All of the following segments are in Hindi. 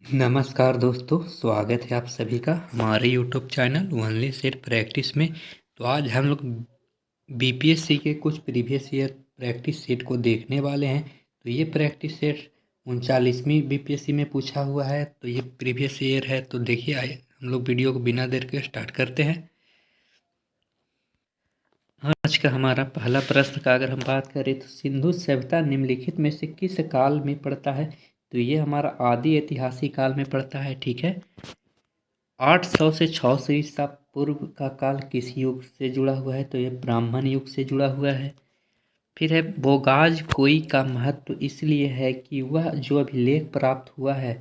नमस्कार दोस्तों, स्वागत है आप सभी का हमारे YouTube channel only set practice में। तो आज हम लोग बीपीएससी के कुछ प्रीवियस ईयर प्रैक्टिस सेट को देखने वाले हैं। तो ये प्रैक्टिस सेट 39वीं बीपीएससी में पूछा हुआ है। तो ये प्रीवियस ईयर है। तो देखिए, आइए हम लोग वीडियो को बिना देर के स्टार्ट करते हैं। आज का हमारा पहला प्रश्न का अगर हम बात करें तो सिंधु सभ्यता निम्नलिखित में से किस काल में पड़ता है। तो ये हमारा आदि ऐतिहासिक काल में पड़ता है। ठीक है। 800 से 600 ईसा पूर्व का काल किस युग से जुड़ा हुआ है। तो ये ब्राह्मण युग से जुड़ा हुआ है। फिर है बोगाज कोई का महत्व इसलिए है कि वह जो अभिलेख प्राप्त हुआ है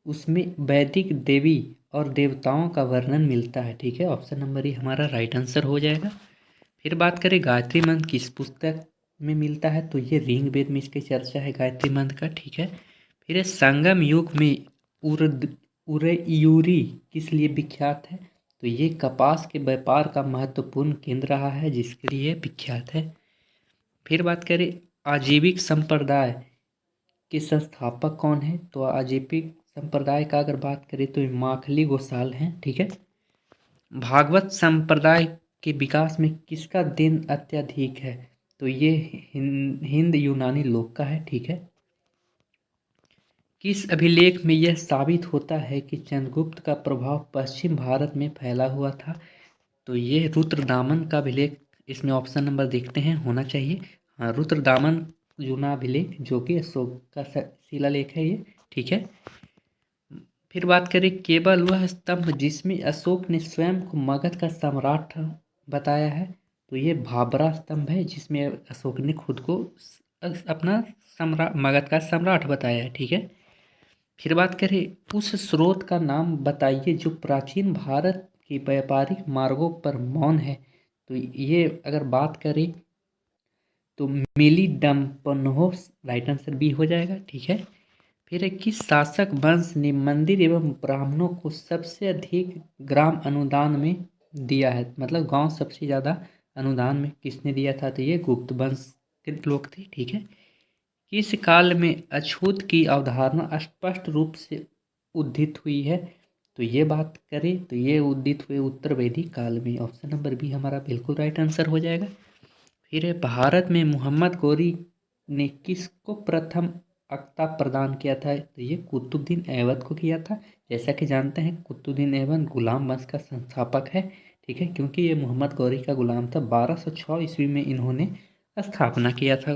उसमें वैदिक देवी और देवताओं का वर्णन मिलता है। ठीक है, ऑप्शन नंबर ए हमारा राइट आंसर हो जाएगा। फिर बात करें गायत्री मंत्र किस पुस्तक में मिलता है। तो ये ऋग वेद में इसकी चर्चा है गायत्री मंत्र का। ठीक है। फिर है संगम युग में उर्द उरयूरी किस लिए विख्यात है। तो ये कपास के व्यापार का महत्वपूर्ण केंद्र रहा है जिसके लिए विख्यात है। फिर बात करें आजीविक संप्रदाय के संस्थापक कौन है। तो आजीविक संप्रदाय का अगर बात करें तो ये माखली गोसाल हैं। ठीक है। भागवत संप्रदाय के विकास में किसका देन अत्यधिक है। तो ये हिंद यूनानी लोक का है। ठीक है। किस अभिलेख में यह साबित होता है कि चंद्रगुप्त का प्रभाव पश्चिम भारत में फैला हुआ था। तो ये रुद्रदामन का अभिलेख, इसमें ऑप्शन नंबर देखते हैं होना चाहिए। हाँ, रुद्रदामन यूनाभिलेख जो कि अशोक का शिलालेख है ये। ठीक है। फिर बात करें केवल वह स्तंभ जिसमें अशोक ने स्वयं को मगध का सम्राट बताया है। तो ये भाबरा स्तंभ है जिसमें अशोक ने खुद को अपना सम्राट मगध का सम्राट बताया है। ठीक है। फिर बात करें उस स्रोत का नाम बताइए जो प्राचीन भारत के व्यापारिक मार्गों पर मौन है। तो ये अगर बात करें तो मिलीडम्पन्होस राइट आंसर बी हो जाएगा। ठीक है। फिर है किस शासक वंश ने मंदिर एवं ब्राह्मणों को सबसे अधिक ग्राम अनुदान में दिया है। मतलब गांव सबसे ज़्यादा अनुदान में किसने दिया था। तो ये गुप्त वंश के लोग थे। ठीक है। किस काल में अछूत की अवधारणा स्पष्ट रूप से उद्धित हुई है। तो ये बात करें तो ये उद्धित हुए उत्तर वैदिक काल में। ऑप्शन नंबर बी हमारा बिल्कुल राइट आंसर हो जाएगा। फिर है भारत में मोहम्मद गौरी ने किसको प्रथम अक्ता प्रदान किया था। तो ये कुतुबुद्दीन ऐबक को किया था। जैसा कि जानते हैं कुतुबुद्दीन ऐबक गुलाम वंश का संस्थापक है। ठीक है, क्योंकि ये मोहम्मद गौरी का गुलाम था। 1206 ईस्वी में इन्होंने स्थापना किया था।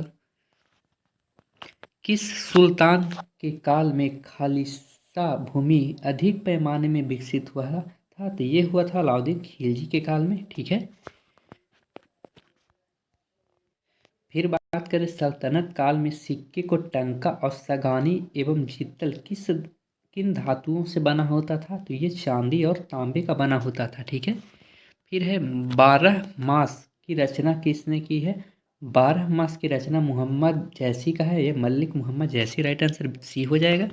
किस सुल्तान के काल में खालिसा भूमि अधिक पैमाने में विकसित हुआ था। तो ये हुआ था अलाउद्दीन खिलजी के काल में। ठीक है। फिर बात करें सल्तनत काल में सिक्के को टंका और सगानी एवं जितल किन धातुओं से बना होता था। तो ये चांदी और तांबे का बना होता था। ठीक है। फिर है 12 मास की रचना किसने की है। 12 मास की रचना मोहम्मद जैसी का है। ये मलिक मोहम्मद जैसी राइट आंसर सी हो जाएगा।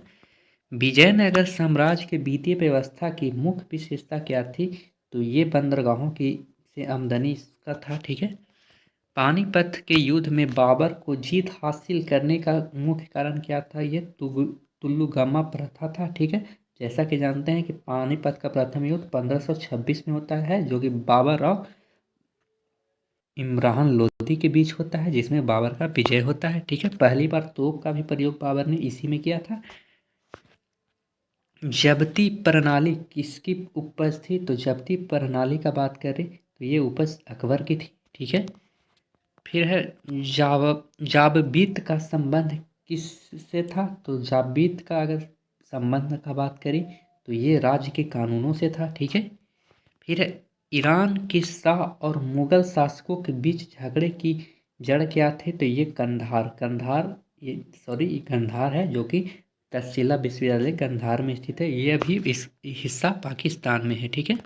विजयनगर साम्राज्य के वित्तीय व्यवस्था की मुख्य विशेषता क्या थी। तो ये बंदरगाहों की से आमदनी का था। ठीक है। पानीपत के युद्ध में बाबर को जीत हासिल करने का मुख्य कारण क्या था। ये तुल्लुगामा प्रथा था। ठीक है। जैसा कि जानते हैं कि पानीपत का प्रथम युद्ध 1526 में होता है जो कि बाबर और इमरान लोदी के बीच होता है जिसमें बाबर का विजय होता है। ठीक है। पहली बार तोप का भी प्रयोग बाबर ने इसी में किया था। जब्ती प्रणाली किसकी उपज थी। तो जब्ती प्रणाली का बात करें तो ये उपज अकबर की थी। ठीक है। फिर है जाबबीत का संबंध किससे था। तो जाबबीत का अगर संबंध का बात करें तो ये राज्य के कानूनों से था। ठीक है। फिर है ईरान के शाह और मुगल शासकों के बीच झगड़े की जड़ क्या थे। तो ये गंधार है जो कि तक्षशिला विश्वविद्यालय गंधार में स्थित है। ये अभी इस हिस्सा पाकिस्तान में है। ठीक है।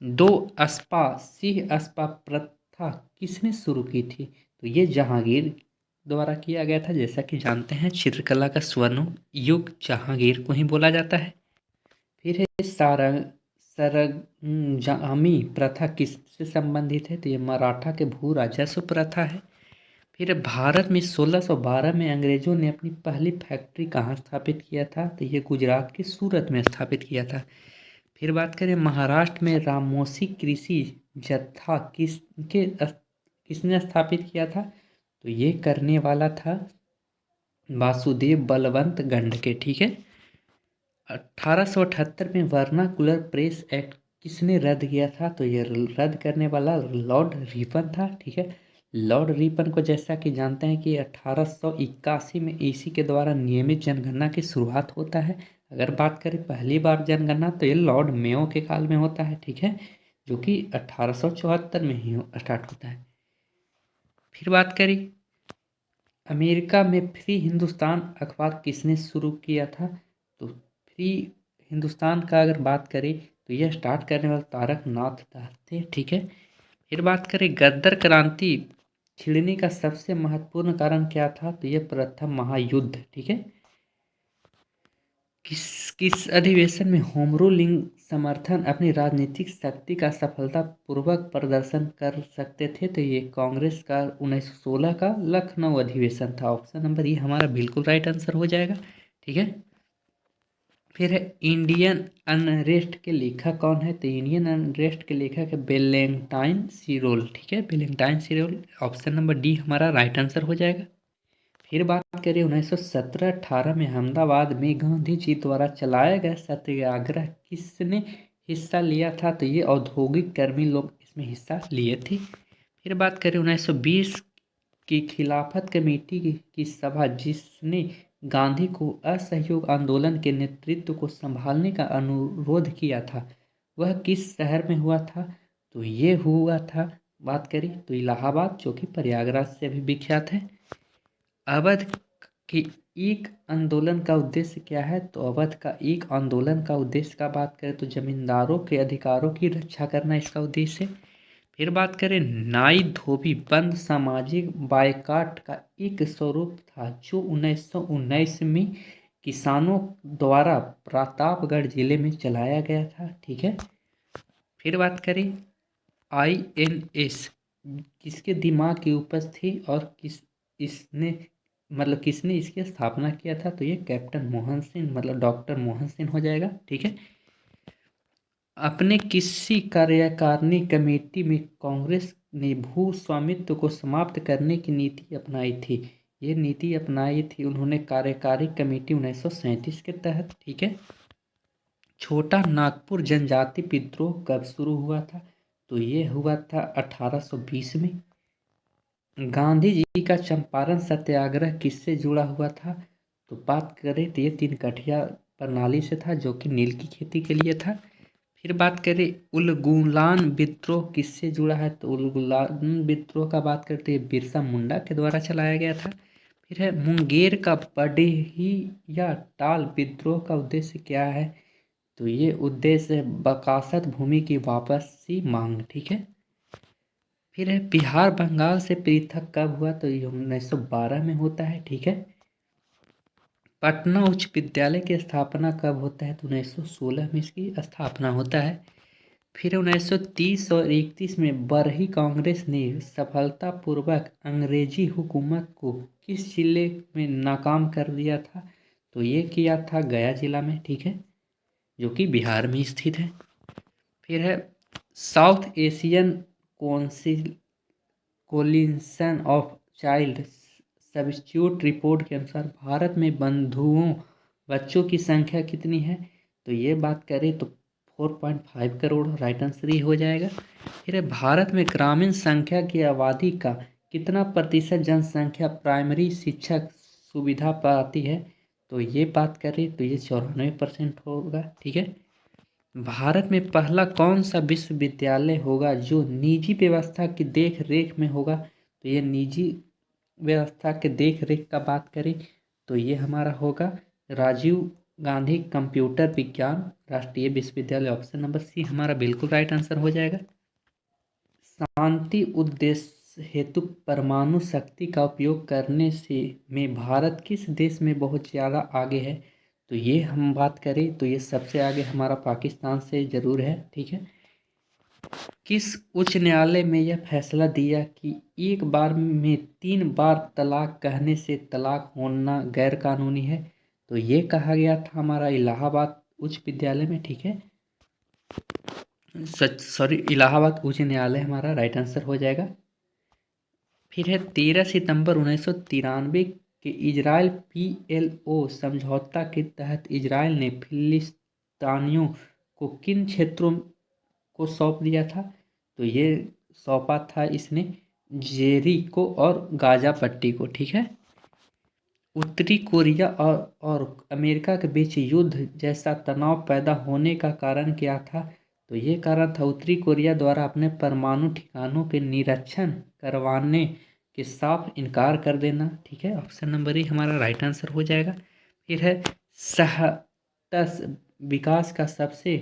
दो अस्पा सिंह अस्पा प्रथा किसने शुरू की थी। तो ये जहांगीर द्वारा किया गया था। जैसा कि जानते हैं चित्रकला का स्वर्ण युग जहांगीर को ही बोला जाता है। फिर है सरंजामी प्रथा किससे संबंधित है। तो ये मराठा के भू राजस्व प्रथा है। फिर भारत में 1612 में अंग्रेजों ने अपनी पहली फैक्ट्री कहाँ स्थापित किया था? तो ये गुजरात के सूरत में स्थापित किया था। फिर बात करें महाराष्ट्र में रामोसी कृषि जत्था किसने स्थापित किया था? तो ये करने वाला था वासुदेव बलवंत गंडके। ठीक है। 1878 में वर्नाकुलर प्रेस एक्ट किसने रद्द किया था? तो ये रद्द करने वाला लॉर्ड रिपन था। ठीक है। लॉर्ड रिपन को जैसा कि जानते हैं कि 1881 में इसी के द्वारा नियमित जनगणना की शुरुआत होता है। अगर बात करें पहली बार जनगणना तो ये लॉर्ड मेयो के काल में होता है। ठीक है। जो कि 1874 में ही स्टार्ट होता है। फिर बात करें अमेरिका में फ्री हिंदुस्तान अखबार किसने शुरू किया था? तो फ्री हिंदुस्तान का अगर बात करें तो यह स्टार्ट करने वाले तारक नाथ दास थे। ठीक है। फिर बात करें गदर क्रांति छिड़ने का सबसे महत्वपूर्ण कारण क्या था? तो यह प्रथम महायुद्ध। ठीक है। किस किस अधिवेशन में होम रूलिंग समर्थन अपनी राजनीतिक शक्ति का सफलतापूर्वक प्रदर्शन कर सकते थे? तो ये कांग्रेस का 1916 का लखनऊ अधिवेशन था। ऑप्शन नंबर ये हमारा बिल्कुल राइट आंसर हो जाएगा। ठीक है। फिर है इंडियन अनरेस्ट के लेखक कौन है? तो इंडियन अनरेस्ट के लेखक है वेलेंटाइन सिरोल। ठीक है। वेलेंटाइन सिरोल। ऑप्शन नंबर डी हमारा राइट आंसर हो जाएगा। फिर बात करें 1917-18 में अहमदाबाद में गांधी जी द्वारा चलाया गया सत्याग्रह किसने हिस्सा लिया था? तो ये औद्योगिक कर्मी लोग इसमें हिस्सा लिए थे। फिर बात करें 1920 की खिलाफत कमेटी की सभा जिसने गांधी को असहयोग आंदोलन के नेतृत्व को संभालने का अनुरोध किया था वह किस शहर में हुआ था? तो ये हुआ था बात करें तो इलाहाबाद, जो कि प्रयागराज से भी विख्यात है। अवध के एक आंदोलन का उद्देश्य क्या है? तो अवध का एक आंदोलन का उद्देश्य का बात करें तो जमींदारों के अधिकारों की रक्षा करना इसका उद्देश्य है। फिर बात करें नाई धोबी बंद सामाजिक बायकॉट का एक स्वरूप था जो 1919 में किसानों द्वारा प्रतापगढ़ जिले में चलाया गया था। ठीक है। फिर बात करें INS किसके दिमाग की उपज थी और किसने इसकी स्थापना किया था? तो ये कैप्टन मोहन सिंह डॉक्टर मोहन सिंह हो जाएगा। ठीक है। अपने किसी कार्यकारिणी कमेटी में कांग्रेस ने भू स्वामित्व को समाप्त करने की नीति अपनाई थी। ये नीति अपनाई थी उन्होंने कार्यकारी कमेटी 1937 के तहत। ठीक है। छोटा नागपुर जनजाति विद्रोह कब शुरू हुआ था? तो ये हुआ था 1820 में। गांधी जी का चंपारण सत्याग्रह किससे जुड़ा हुआ था? तो बात करें तो ये 3 कठिया प्रणाली से था जो कि नील की खेती के लिए था। फिर बात करें उलगुलान विद्रोह किससे जुड़ा है? तो उलगुलान विद्रोह का बात करते हैं बिरसा मुंडा के द्वारा चलाया गया था। फिर है मुंगेर का बडेही या टाल विद्रोह का उद्देश्य क्या है? तो ये उद्देश्य है बकासत भूमि की वापसी मांग। ठीक है। फिर है बिहार बंगाल से पृथक कब हुआ? तो ये 1912 में होता है। ठीक है। पटना उच्च विद्यालय की स्थापना कब होता है? तो 1916 में इसकी स्थापना होता है। फिर 1930 और 31 में बरही कांग्रेस ने सफलतापूर्वक अंग्रेजी हुकूमत को किस जिले में नाकाम कर दिया था? तो ये किया था गया जिला में। ठीक है। जो कि बिहार में स्थित है। फिर है south Asian council collision of child substitute report के अनुसार भारत में बच्चों की संख्या कितनी है? तो ये बात करें तो 4.5 करोड़ राइट आंसर ही हो जाएगा। फिर भारत में ग्रामीण संख्या की आबादी का कितना प्रतिशत जनसंख्या प्राइमरी शिक्षक सुविधा पाती है? तो ये बात करें तो ये 94% होगा। ठीक है। भारत में पहला कौन सा विश्वविद्यालय होगा जो निजी व्यवस्था की देख रेख में होगा? तो ये निजी व्यवस्था के देख रेख का बात करें तो ये हमारा होगा राजीव गांधी कंप्यूटर विज्ञान राष्ट्रीय विश्वविद्यालय। ऑप्शन नंबर सी हमारा बिल्कुल राइट आंसर हो जाएगा। शांति उद्देश्य हेतु परमाणु शक्ति का उपयोग करने से में भारत किस देश में बहुत ज़्यादा आगे है? तो ये हम बात करें तो ये सबसे आगे हमारा पाकिस्तान से ज़रूर है। ठीक है। किस उच्च न्यायालय में यह फैसला दिया कि एक बार में 3 बार तलाक कहने से तलाक होना गैर कानूनी है? तो ये कहा गया था हमारा इलाहाबाद उच्च विद्यालय में, ठीक है। सॉरी, इलाहाबाद उच्च न्यायालय हमारा राइट आंसर हो जाएगा। फिर है 13 सितंबर 1993 के इजराइल PLO समझौता के तहत इजराइल ने फिलिस्तीनियों को किन क्षेत्रों को सौंप दिया था? तो ये सौंपा था इसने जेरिको और गाजा पट्टी को, ठीक है। उत्तरी कोरिया और अमेरिका के बीच युद्ध जैसा तनाव पैदा होने का कारण क्या था? तो ये कारण था उत्तरी कोरिया द्वारा अपने परमाणु ठिकानों के निरीक्षण करवाने के साफ इनकार कर देना, ठीक है। ऑप्शन नंबर ए हमारा राइट आंसर हो जाएगा। फिर है सहतस विकास का सबसे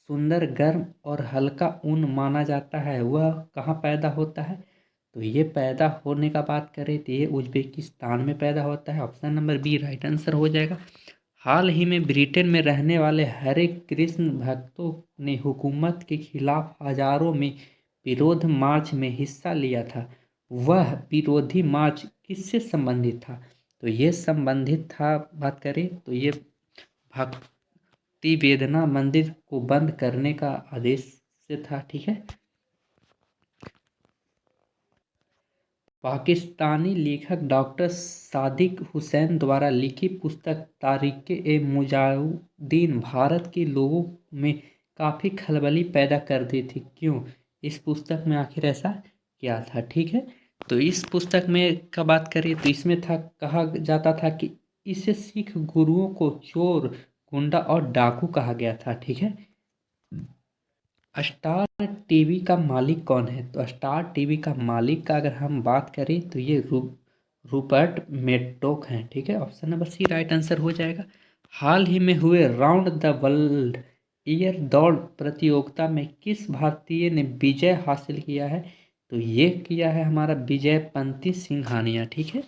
सुंदर गर्म और हल्का ऊन माना जाता है, वह कहाँ पैदा होता है? तो ये पैदा होने का बात करें तो ये उज्बेकिस्तान में पैदा होता है। Option number B right answer हो जाएगा। हाल ही में ब्रिटेन में रहने वाले हरे कृष्ण भक्तों ने हुकूमत के खिलाफ हजारों में विरोध मार्च में हिस्सा लिया था, वह विरोधी मार्च किससे संबंधित था? तो ये संबंधित था, बात करें तो ये भक्ति वेदना मंदिर को बंद करने का आदेश से था, ठीक है। पाकिस्तानी लेखक डॉक्टर सादिक हुसैन द्वारा लिखी पुस्तक तारीख़-ए-मुजाहिदीन भारत के लोगों में काफ़ी खलबली पैदा कर दी थी, क्यों? इस पुस्तक में आखिर ऐसा क्या था, ठीक है। तो इस पुस्तक में का बात करें तो इसमें था, कहा जाता था कि इसे सिख गुरुओं को चोर, गुंडा और डाकू कहा गया था, ठीक है। स्टार टीवी का मालिक कौन है? तो स्टार टीवी का मालिक का अगर हम बात करें तो ये रूपर्ट मैर्डॉक हैं, ठीक है। Option number C right answer हो जाएगा। हाल ही में हुए राउंड द वर्ल्ड ईयर दौड़ प्रतियोगिता में किस भारतीय ने विजय हासिल किया है? तो ये किया है हमारा विजयपंती सिंघानिया, ठीक है।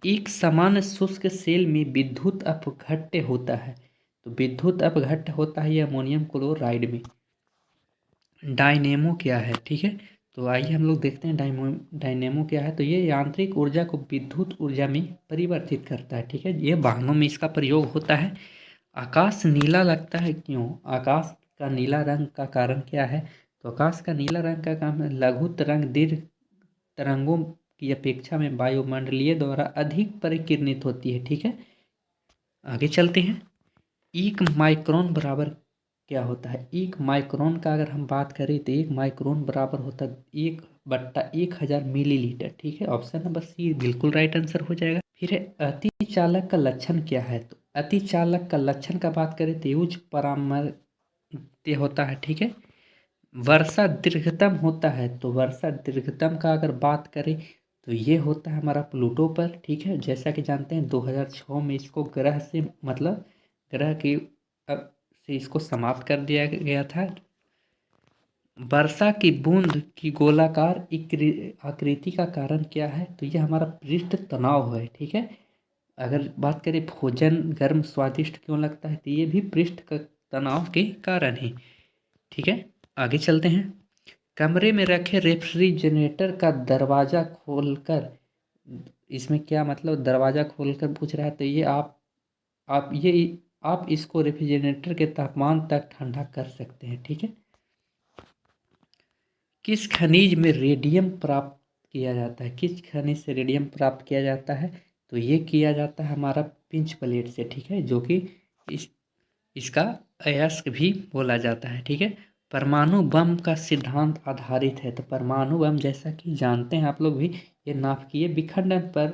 एक सामान्य शुष्क सेल में विद्युत अपघट्य होता है, तो विद्युत अपघट्य होता है ये अमोनियम क्लोराइड में। डायनेमो क्या है, ठीक है। तो आइए हम लोग देखते हैं डायनेमो क्या है। तो ये यांत्रिक ऊर्जा को विद्युत ऊर्जा में परिवर्तित करता है, ठीक है। ये वाहनों में इसका प्रयोग होता है। आकाश नीला लगता है, क्यों? आकाश का नीला रंग का कारण क्या है? तो आकाश का नीला रंग का काम है, लघु तरंग दीर्घ तरंगों की अपेक्षा में वायुमंडलीय द्वारा अधिक परिकिरणित होती है, ठीक है। आगे चलते हैं। 1 माइक्रोन बराबर क्या होता है? 1 माइक्रोन का अगर हम बात करें तो 1 माइक्रोन बराबर होता है 1/1000 मिलीलीटर, ठीक है। ऑप्शन नंबर सी बिल्कुल राइट आंसर हो जाएगा। फिर है अतिचालक का लक्षण क्या है? तो अतिचालक का लक्षण का बात करें तो उच्च परामर्त्य होता है, ठीक है। वर्षा दीर्घतम होता है, तो वर्षा दीर्घतम का अगर बात करें तो ये होता है हमारा प्लूटो पर, ठीक है। जैसा कि जानते हैं 2006 में इसको ग्रह से मतलब ग्रह की से इसको समाप्त कर दिया गया था। वर्षा की बूंद की गोलाकार आकृति का कारण क्या है? तो ये हमारा पृष्ठ तनाव है, ठीक है। अगर बात करें भोजन गर्म स्वादिष्ट क्यों लगता है, तो ये भी पृष्ठ का तनाव के कारण है, ठीक है। आगे चलते हैं। कमरे में रखे रेफ्रिजरेटर का दरवाज़ा खोलकर, इसमें क्या मतलब दरवाज़ा खोलकर पूछ रहा है? तो ये आप ये आप इसको रेफ्रिजरेटर के तापमान तक ठंडा कर सकते हैं, ठीक है। किस खनिज में रेडियम प्राप्त किया जाता है? किस खनिज से रेडियम प्राप्त किया जाता है? तो ये किया जाता है हमारा पिंच प्लेट से, ठीक है, जो कि इस इसका अयस्क भी बोला जाता है, ठीक है। परमाणु बम का सिद्धांत आधारित है, तो परमाणु बम जैसा कि जानते हैं आप लोग भी, ये नाभिकीय विखंडन पर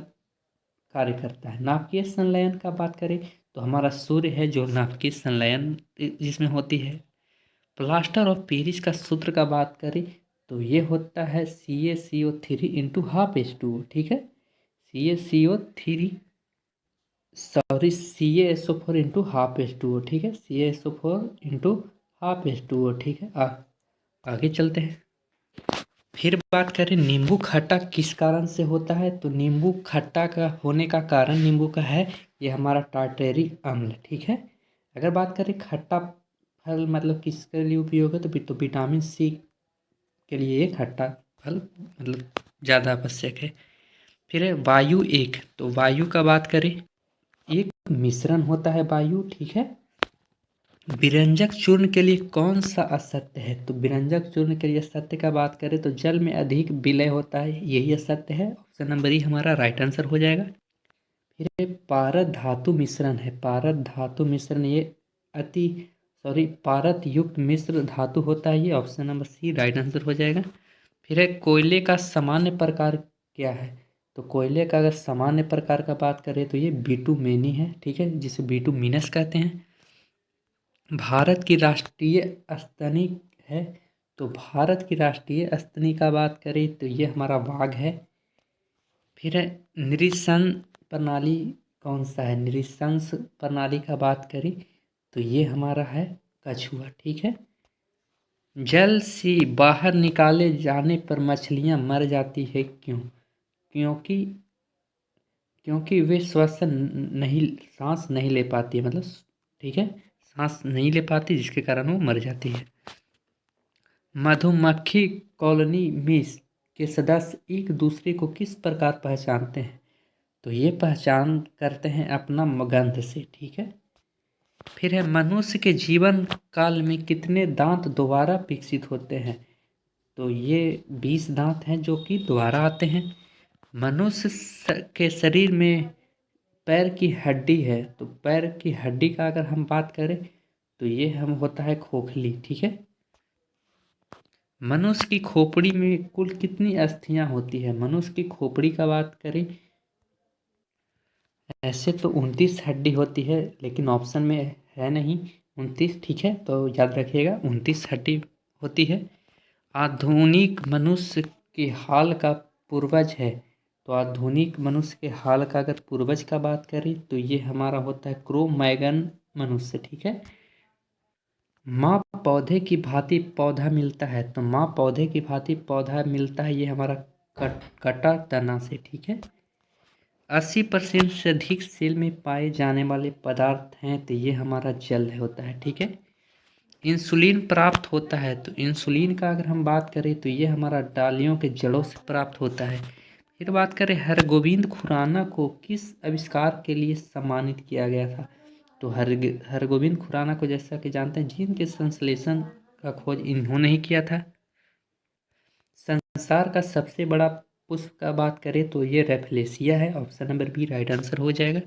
कार्य करता है। नाभिकीय संलयन का बात करें तो हमारा सूर्य है जो नाभिकीय संलयन जिसमें होती है। प्लास्टर ऑफ पेरिस का सूत्र का बात करें तो ये होता है CaCO3 × 12H2O, ठीक है। CaCO3 ठीक है, CaSO4 × 12H2O, ठीक है। आगे चलते हैं। फिर बात करें नींबू खट्टा किस कारण से होता है? तो नींबू खट्टा का होने का कारण नींबू का है ये हमारा टार्टरिक अम्ल, ठीक है। अगर बात करें खट्टा फल मतलब किसके लिए उपयोग है, तो विटामिन सी के लिए ये खट्टा फल मतलब ज़्यादा आवश्यक है। फिर है वायु एक, तो वायु का बात करें, एक मिश्रण होता है वायु, ठीक है। विरंजक चूर्ण के लिए कौन सा असत्य है, तो विरंजक चूर्ण के लिए सत्य का बात करें तो जल में अधिक विलय होता है, यही असत्य है। ऑप्शन नंबर ई हमारा राइट आंसर हो जाएगा। फिर ये पारद धातु मिश्रण है, पारद धातु मिश्रण ये अति पारद युक्त मिश्र धातु होता है, ये option number C right answer हो जाएगा। फिर है कोयले का सामान्य प्रकार क्या है, तो कोयले का अगर सामान्य प्रकार का बात करें तो ये बिटुमेनी है, ठीक है, जिसे बिटुमिनस कहते हैं। भारत की राष्ट्रीय स्तनी है, तो भारत की राष्ट्रीय स्तनी का बात करें तो ये हमारा बाघ है। फिर है निरीक्षण प्रणाली कौन सा है, निरीक्षंस प्रणाली का बात करें तो ये हमारा है कछुआ, ठीक है। जल से बाहर निकाले जाने पर मछलियां मर जाती है, क्यों, क्योंकि क्योंकि वे सांस नहीं ले पाती है, मतलब ठीक है, सांस नहीं ले पाती जिसके कारण वो मर जाती है। मधुमक्खी कॉलोनी में के सदस्य एक दूसरे को किस प्रकार पहचानते हैं, तो ये पहचान करते हैं अपना गंध से, ठीक है। फिर है मनुष्य के जीवन काल में कितने दांत दोबारा विकसित होते हैं, तो ये 20 दांत हैं जो कि दोबारा आते हैं। मनुष्य के शरीर में पैर की हड्डी है, तो पैर की हड्डी का अगर हम बात करें तो ये हम होता है खोखली, ठीक है। मनुष्य की खोपड़ी में कुल कितनी अस्थियां होती है, मनुष्य की खोपड़ी का बात करें ऐसे तो 29 हड्डी होती है, लेकिन ऑप्शन में है नहीं 29, ठीक है, तो याद रखिएगा 29 हड्डी होती है। आधुनिक मनुष्य के हाल का पूर्वज है, तो आधुनिक मनुष्य के हाल का अगर पूर्वज का बात करें तो ये हमारा होता है क्रो मैगन मनुष्य, ठीक है। माँ पौधे की भांति पौधा मिलता है, तो माँ पौधे की भांति पौधा मिलता है ये हमारा कटा तना से, ठीक है। 80% से अधिक सेल में पाए जाने वाले पदार्थ हैं, तो ये हमारा जल होता है, ठीक है। इंसुलिन प्राप्त होता है, तो इंसुलिन का अगर हम बात करें तो ये हमारा डालियों के जड़ों से प्राप्त होता है। फिर बात करें हरगोविंद खुराना को किस आविष्कार के लिए सम्मानित किया गया था, तो हरगोविंद खुराना को जैसा कि जानते हैं जीन के संश्लेषण का खोज इन्होंने ही किया था। संसार का सबसे बड़ा पुष्प का बात करें तो ये रेफलेसिया है, option number B right answer हो जाएगा।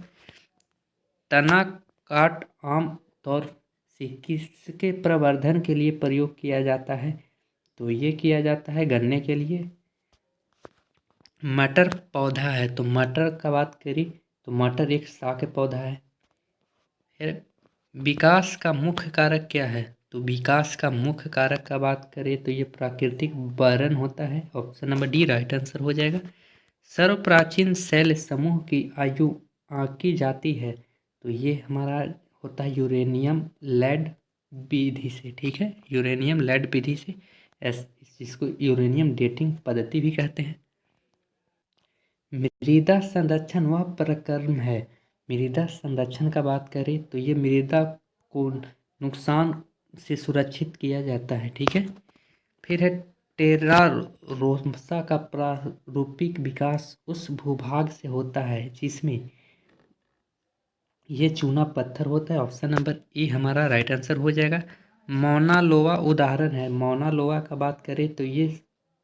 तना काट आम तौर से किसके प्रवर्धन के लिए प्रयोग किया जाता है, तो ये किया जाता है गन्ने के लिए। मटर पौधा है, तो मटर का बात करी तो मटर एक शाक पौधा है। फिर विकास का मुख्य कारक क्या है, तो विकास का मुख्य कारक का बात करें तो ये प्राकृतिक बर्न होता है, option number D right answer हो जाएगा। सर्व प्राचीन सेल समूह की आयु आंकी जाती है, तो ये हमारा होता है यूरेनियम लेड विधि से, ठीक है, यूरेनियम लेड विधि से, जिसको यूरेनियम डेटिंग पद्धति भी कहते हैं। मृदा संरक्षण वह प्रक्रम है, मृदा संरक्षण का बात करें तो ये मृदा को नुकसान से सुरक्षित किया जाता है, ठीक है। फिर है टेरारोसा का प्रारूपिक विकास उस भूभाग से होता है जिसमें ये चूना पत्थर होता है, ऑप्शन नंबर ए हमारा राइट आंसर हो जाएगा। मौना लोआ उदाहरण है, मौना लोआ का बात करें तो ये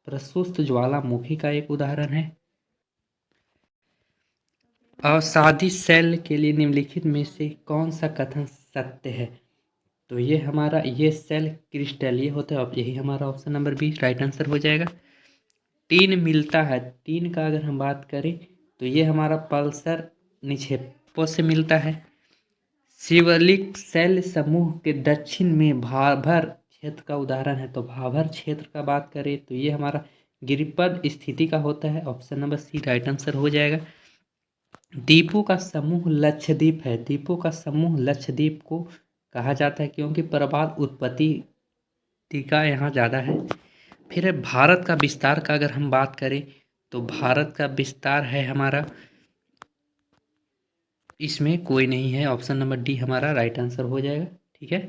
प्रशुष्क ज्वालामुखी का एक उदाहरण है। अवसादी सेल के लिए निम्नलिखित में से कौन सा कथन सत्य है, तो ये हमारा ये सेल क्रिस्टलीय होता है, यही हमारा option number B right answer हो जाएगा। टीन मिलता है, टीन का अगर हम बात करें तो ये हमारा पल्सर निक्षेपों से मिलता है। शिवलिक सेल समूह के दक्षिण में भाभर क्षेत्र का उदाहरण है, तो भाभर क्षेत्र का बात करें तो ये हमारा गिरिपद स्थिति का होता है, option number C right answer हो जाएगा। द्वीपों का समूह लक्षद्वीप है, द्वीपों का समूह लक्षद्वीप को कहा जाता है क्योंकि प्रवाल उत्पत्ति टीका यहाँ ज़्यादा है। फिर है भारत का विस्तार का अगर हम बात करें तो भारत का विस्तार है हमारा, इसमें कोई नहीं है, ऑप्शन नंबर डी हमारा राइट आंसर हो जाएगा, ठीक है।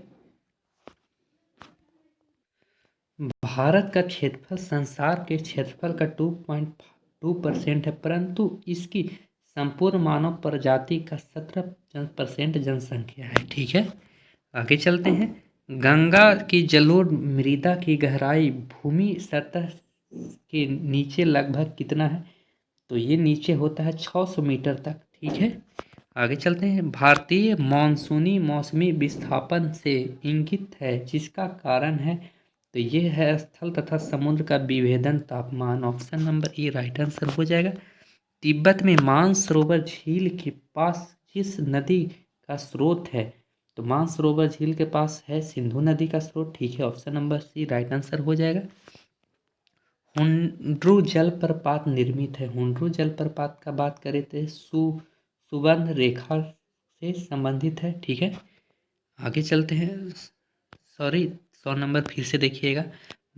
भारत का क्षेत्रफल संसार के क्षेत्रफल का 2.2% है, परंतु इसकी संपूर्ण मानव प्रजाति का 17% जनसंख्या है। ठीक है, आगे चलते हैं। गंगा की जलोढ़ मृदा की गहराई भूमि सतह के नीचे लगभग कितना है? तो ये नीचे होता है 600 मीटर तक। ठीक है, आगे चलते हैं। भारतीय मानसूनी मौसमी विस्थापन से इंगित है, जिसका कारण है, तो ये है स्थल तथा समुद्र का विभेदन तापमान। Option number A right answer हो जाएगा। तिब्बत में मानसरोवर झील के पास किस नदी का स्रोत है? तो मानसरोवर झील के पास है सिंधु नदी का स्रोत। ठीक है, option number C right answer हो जाएगा। हुंड्रू जलप्रपात निर्मित है। हुंड्रू जलप्रपात का बात करें तो सुबर्ण रेखा से संबंधित है। ठीक है, आगे चलते हैं। सॉरी, 100 नंबर फिर से देखिएगा।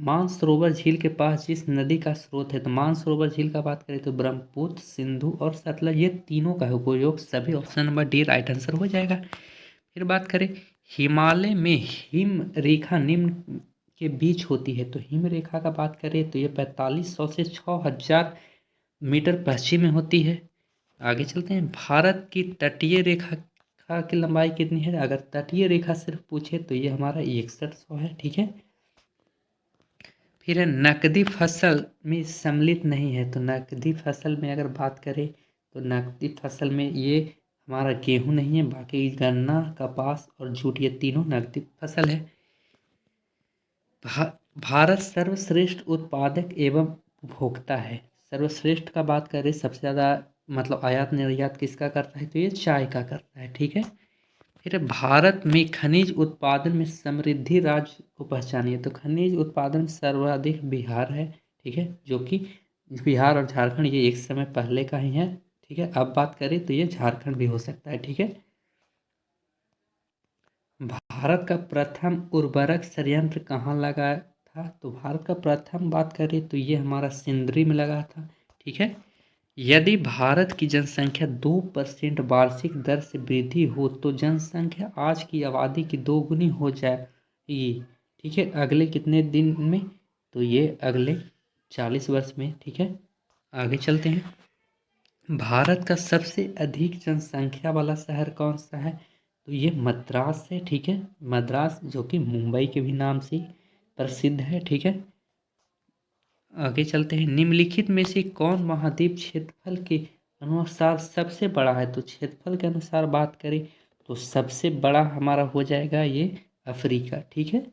मानसरोवर झील के पास जिस नदी का स्रोत है, तो मानसरोवर झील का बात करें तो ब्रह्मपुत्र, सिंधु और सतलज, ये तीनों का उपयोग सभी। Option number D right answer हो जाएगा। फिर बात करें, हिमालय में हिम रेखा निम्न के बीच होती है। तो हिम रेखा का बात करें तो ये 4500 से 6000 मीटर पश्चिम में होती है। आगे चलते हैं। भारत की तटीय रेखा की लंबाई कितनी है? अगर तटीय रेखा सिर्फ पूछे तो ये हमारा 6100 है। ठीक है, फिर है नकदी फसल में सम्मिलित नहीं है। तो नकदी फसल में अगर बात करें तो नकदी फसल में ये हमारा गेहूं नहीं है, बाकी गन्ना, कपास और जूट ये तीनों नकदी फसल है। भारत सर्वश्रेष्ठ उत्पादक एवं उपभोक्ता है। सर्वश्रेष्ठ का बात करें, सबसे ज़्यादा मतलब आयात निर्यात किसका करता है? तो ये चाय का करता है। ठीक है, फिर भारत में खनिज उत्पादन में समृद्धि राज्य को पहचानिए। तो खनिज उत्पादन में सर्वाधिक बिहार है। ठीक है, जो कि बिहार और झारखंड ये एक समय पहले का ही है। ठीक है, अब बात करें तो ये झारखंड भी हो सकता है। ठीक है, भारत का प्रथम उर्वरक संयंत्र कहाँ लगा था? तो भारत का प्रथम बात करें तो ये हमारा सिंदरी में लगा था। ठीक है, यदि भारत की जनसंख्या 2% वार्षिक दर से वृद्धि हो तो जनसंख्या आज की आबादी की 2 गुनी हो जाएगी। ठीक है, अगले कितने दिन में? तो ये अगले 40 वर्ष में। ठीक है, आगे चलते हैं। भारत का सबसे अधिक जनसंख्या वाला शहर कौन सा है? तो ये मद्रास है। ठीक है, मद्रास जो कि मुंबई के भी नाम से प्रसिद्ध है। ठीक है, आगे चलते हैं। निम्नलिखित में से कौन महाद्वीप क्षेत्रफल के अनुसार सबसे बड़ा है? तो क्षेत्रफल के अनुसार बात करें तो सबसे बड़ा हमारा हो जाएगा ये अफ्रीका। ठीक है,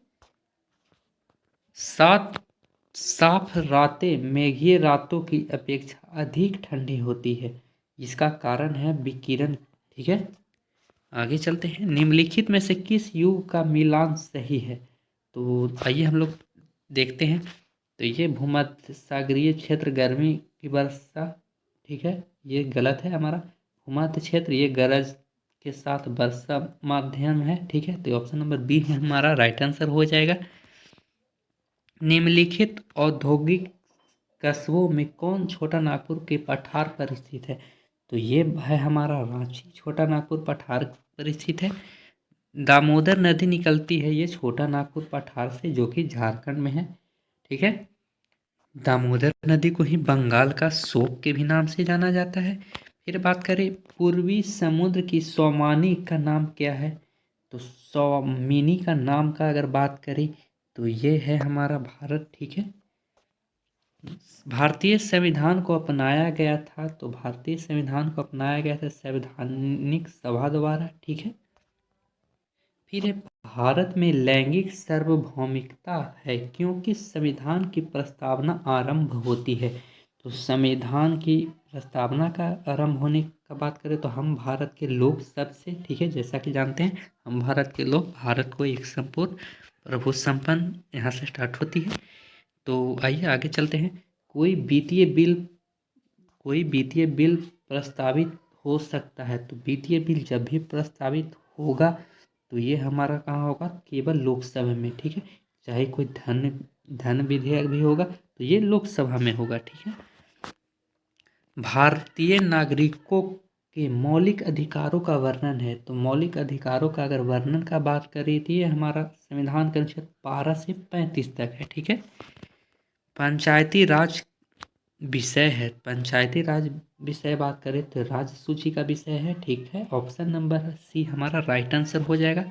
सात साफ रातें मेघीय रातों की अपेक्षा अधिक ठंडी होती है, इसका कारण है विकिरण। ठीक है, आगे चलते हैं। निम्नलिखित में से किस युग का मिलान सही है? तो आइए हम लोग देखते हैं। तो ये भूमध्य सागरीय क्षेत्र गर्मी की वर्षा। ठीक है, ये गलत है। हमारा भूमध्य क्षेत्र ये गरज के साथ वर्षा माध्यम है। ठीक है, तो ऑप्शन नंबर बी है हमारा राइट आंसर हो जाएगा। निम्नलिखित औद्योगिक कस्बों में कौन छोटा नागपुर के पठार पर स्थित है? तो ये है हमारा रांची छोटा नागपुर पठार पर स्थित है। दामोदर नदी निकलती है ये छोटा नागपुर पठार से, जो कि झारखंड में है। ठीक है, दामोदर नदी को ही बंगाल का शोक के भी नाम से जाना जाता है। फिर बात करें, पूर्वी समुद्र की सौमानी का नाम क्या है? तो सौमिनी का नाम का अगर बात करें तो ये है हमारा भारत। ठीक है, भारतीय संविधान को अपनाया गया था। तो भारतीय संविधान को अपनाया गया था संवैधानिक सभा द्वारा। ठीक है, फिर है भारत में लैंगिक सार्वभौमिकता है क्योंकि संविधान की प्रस्तावना आरंभ होती है। तो संविधान की प्रस्तावना का आरंभ होने का बात करें तो हम भारत के लोग सबसे, ठीक है, जैसा कि जानते हैं हम भारत के लोग, भारत को एक संपूर्ण प्रभु संपन्न यहाँ से स्टार्ट होती है। तो आइए आगे चलते हैं। कोई वित्तीय बिल प्रस्तावित हो सकता है। तो वित्तीय बिल जब भी प्रस्तावित होगा तो ये हमारा कहाँ होगा? केवल लोकसभा में। ठीक है, चाहे कोई धन विधेयक भी होगा तो ये लोकसभा में होगा। ठीक है, भारतीय नागरिकों के मौलिक अधिकारों का वर्णन है। तो मौलिक अधिकारों का अगर वर्णन का बात करें तो ये हमारा संविधान के अनुच्छेद 12 से 35 तक है। ठीक है। पंचायती राज विषय है। पंचायती राज विषय बात करें तो राज्य सूची का विषय है। ठीक है। ऑप्शन नंबर सी हमारा राइट आंसर हो जाएगा।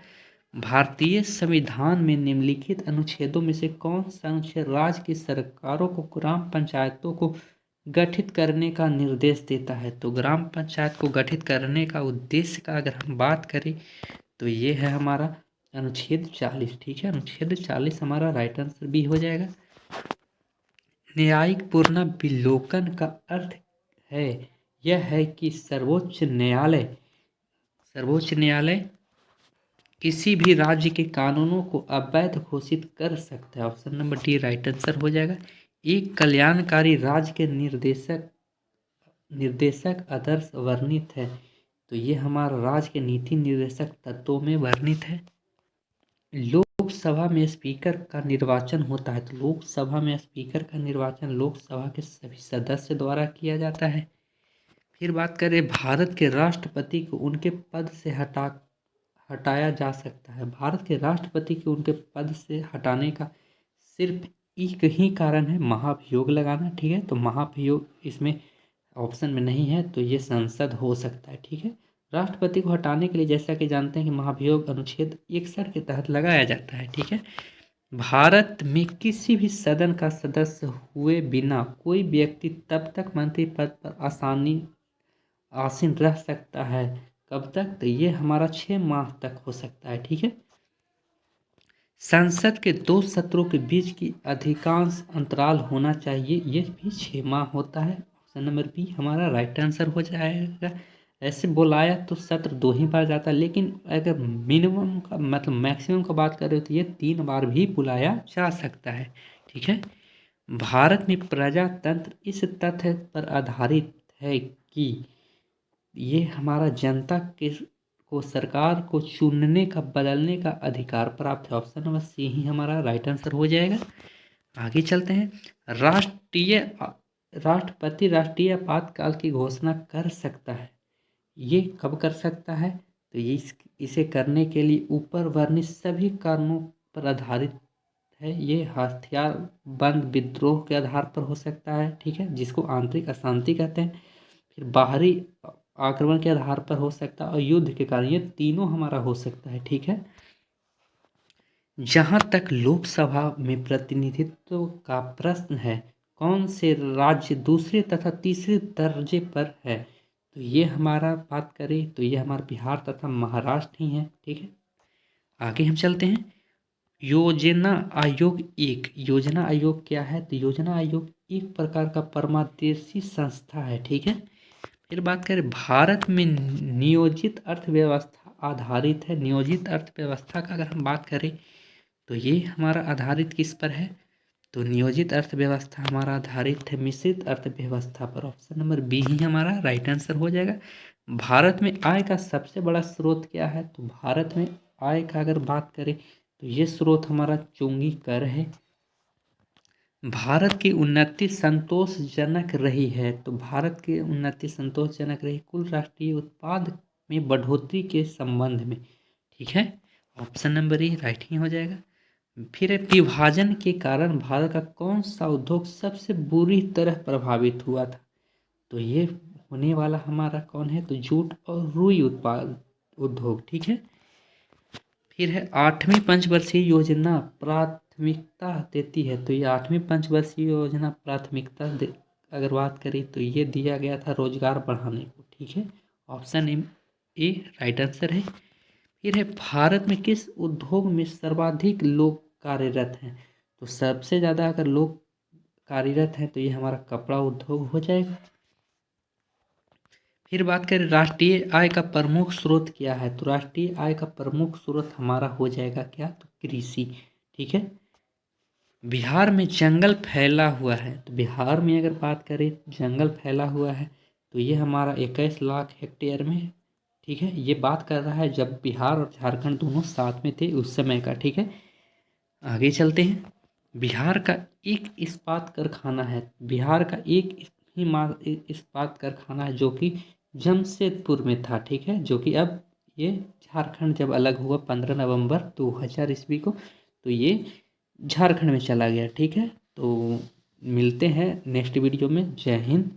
भारतीय संविधान में निम्नलिखित अनुच्छेदों में से कौन सा अनुच्छेद राज्य की सरकारों को ग्राम पंचायतों को गठित करने का निर्देश देता है? तो ग्राम पंचायत को गठित करने का उद्देश्य का अगर हम बात करें तो ये है हमारा अनुच्छेद 40। ठीक है। अनुच्छेद 40 हमारा राइट आंसर भी हो जाएगा। न्यायिक पुनर्विलोकन का अर्थ है यह है कि सर्वोच्च न्यायालय किसी भी राज्य के कानूनों को अवैध घोषित कर सकता है। Option number D right answer हो जाएगा। एक कल्याणकारी राज्य के निर्देशक आदर्श वर्णित है। तो ये हमारा राज्य के नीति निर्देशक तत्वों में वर्णित है। लोकसभा में स्पीकर का निर्वाचन होता है। तो लोकसभा में स्पीकर का निर्वाचन लोकसभा के सभी सदस्य द्वारा किया जाता है। फिर बात करें भारत के राष्ट्रपति को उनके पद से हटाया जा सकता है। भारत के राष्ट्रपति को उनके पद से हटाने का सिर्फ एक ही कारण है, महाभियोग लगाना। ठीक है। तो महाभियोग इसमें ऑप्शन में नहीं है, तो ये संसद हो सकता है। ठीक है। राष्ट्रपति को हटाने के लिए जैसा कि जानते हैं कि महाभियोग अनुच्छेद 61 के तहत लगाया जाता है। ठीक है। भारत में किसी भी सदन का सदस्य हुए बिना कोई व्यक्ति तब तक मंत्री पद पर आसीन रह सकता है। कब तक? तो ये हमारा 6 माह तक हो सकता है। ठीक है। संसद के 2 सत्रों के बीच की अधिकांश अंतराल होना चाहिए, ये भी 6 माह होता है। ऑप्शन नंबर बी हमारा राइट आंसर हो जाएगा। ऐसे बुलाया तो सत्र 2 ही बार जाता है, लेकिन अगर मिनिमम का मतलब मैक्सिमम का बात करें तो ये 3 बार भी बुलाया जा सकता है। ठीक है। भारत में प्रजातंत्र इस तथ्य पर आधारित है कि ये हमारा जनता को सरकार को चुनने का बदलने का अधिकार प्राप्त है। ऑप्शन नंबर सी ही हमारा राइट आंसर हो जाएगा। आगे चलते हैं। राष्ट्रपति राष्ट्रीय आपातकाल की घोषणा कर सकता है। ये कब कर सकता है? तो ये इसे करने के लिए ऊपर वर्णित सभी कारणों पर आधारित है। ये हथियार बंद विद्रोह के आधार पर हो सकता है। ठीक है। जिसको आंतरिक अशांति कहते हैं। फिर बाहरी आक्रमण के आधार पर हो सकता है और युद्ध के कारण, ये तीनों हमारा हो सकता है। ठीक है। जहां तक लोकसभा में प्रतिनिधित्व का प्रश्न है, कौन से राज्य दूसरे तथा तीसरे दर्जे पर है? तो ये हमारा बात करें तो ये हमारा बिहार तथा महाराष्ट्र ही है। ठीक है। आगे हम चलते हैं। योजना आयोग क्या है? तो योजना आयोग एक प्रकार का परमादेशी संस्था है। ठीक है। फिर बात करें भारत में नियोजित अर्थव्यवस्था आधारित है। नियोजित अर्थव्यवस्था का अगर हम बात करें तो ये हमारा आधारित किस पर है? तो नियोजित अर्थव्यवस्था हमारा आधारित है मिश्रित अर्थव्यवस्था पर। ऑप्शन नंबर बी ही हमारा राइट आंसर हो जाएगा। भारत में आय का सबसे बड़ा स्रोत क्या है? तो भारत में आय का अगर बात करें तो ये स्रोत हमारा चुंगी कर है। भारत की उन्नति संतोषजनक रही है। तो भारत की उन्नति संतोषजनक रही कुल राष्ट्रीय उत्पाद में बढ़ोतरी के संबंध में। ठीक है। ऑप्शन नंबर ए राइट ही हो जाएगा। फिर विभाजन के कारण भारत का कौन सा उद्योग सबसे बुरी तरह प्रभावित हुआ था? तो ये होने वाला हमारा कौन है? तो जूट और रुई उत्पाद उद्योग। ठीक है। फिर है 8वीं पंचवर्षीय योजना प्राथमिकता देती है। तो ये 8वीं पंचवर्षीय योजना प्राथमिकता अगर बात करें तो ये दिया गया था रोजगार बढ़ाने को। ठीक है। ऑप्शन ए राइट आंसर है। फिर है भारत में किस उद्योग में सर्वाधिक लोग कार्यरत हैं? तो सबसे ज़्यादा अगर लोग कार्यरत हैं तो ये हमारा कपड़ा उद्योग हो जाएगा। फिर बात करें राष्ट्रीय आय का प्रमुख स्रोत क्या है? तो राष्ट्रीय आय का प्रमुख स्रोत हमारा हो जाएगा क्या? तो कृषि। ठीक है। बिहार में जंगल फैला हुआ है। तो बिहार में अगर बात करें जंगल फैला हुआ है तो ये हमारा 21 लाख हेक्टेयर में है। ठीक है। ये बात कर रहा है जब बिहार और झारखंड दोनों साथ में थे उस समय का। ठीक है। आगे चलते हैं। बिहार का एक इस्पात कारखाना है। बिहार का एक ही इस्पात कारखाना है जो कि जमशेदपुर में था, ठीक है, जो कि अब ये झारखंड जब अलग हुआ 15 नवंबर 2000 ईस्वी को, तो ये झारखंड में चला गया, ठीक है। तो मिलते हैं नेक्स्ट वीडियो में। जय हिंद।